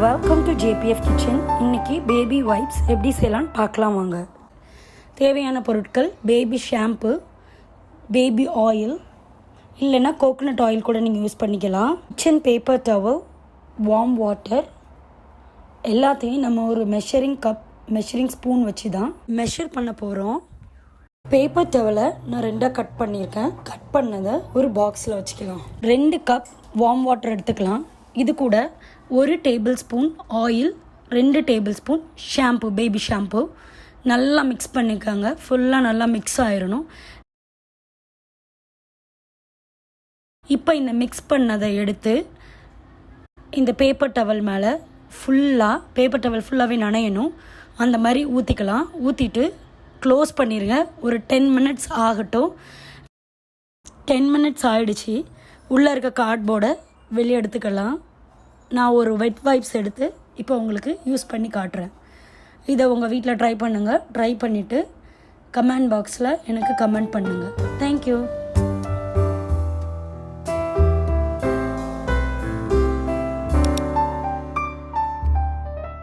Welcome to JPF kitchen. இன்றைக்கி baby vibes எப்படி செய்யலான்னு பார்க்கலாம் வாங்க. தேவையான பொருட்கள்: பேபி ஷாம்பு, பேபி ஆயில், இல்லைன்னா கோகோனட் ஆயில் கூட நீங்கள் யூஸ் பண்ணிக்கலாம். Kitchen paper towel, warm water, எல்லாத்தையும் நம்ம ஒரு மெஷரிங் ஸ்பூன் வச்சு தான் மெஷர் பண்ண போகிறோம். பேப்பர் டவலை நான் 2 கட் பண்ணியிருக்கேன். கட் பண்ணதை ஒரு பாக்ஸில் வச்சுக்கலாம். 2 கப் வார்ம் வாட்டர் எடுத்துக்கலாம். இது கூட 1 table spoon oil, 2 table spoon shampoo, baby shampoo நல்லா மிக்ஸ் பண்ணிக்கோங்க. ஃபுல்லாக நல்லா மிக்ஸ் ஆயிடணும். இப்போ இந்த மிக்ஸ் பண்ணதை எடுத்து இந்த பேப்பர் டவல் மேலே பேப்பர் டவல் ஃபுல்லாகவே நனையணும். அந்த மாதிரி ஊற்றிக்கலாம். ஊற்றிட்டு க்ளோஸ் பண்ணிடுங்க. ஒரு 10 மினிட்ஸ் ஆகட்டும். 10 மினிட்ஸ் ஆகிடுச்சு. உள்ளே இருக்க கார்ட்போர்டை வெளியே எடுத்துக்கலாம். நான் ஒரு வெட் வைப்ஸ் எடுத்து இப்போ உங்களுக்கு யூஸ் பண்ணி காட்டுறேன். இதை உங்கள் வீட்டில் ட்ரை பண்ணுங்கள். ட்ரை பண்ணிவிட்டு கமெண்ட் பாக்ஸில் எனக்கு கமெண்ட் பண்ணுங்கள். தேங்க்யூ.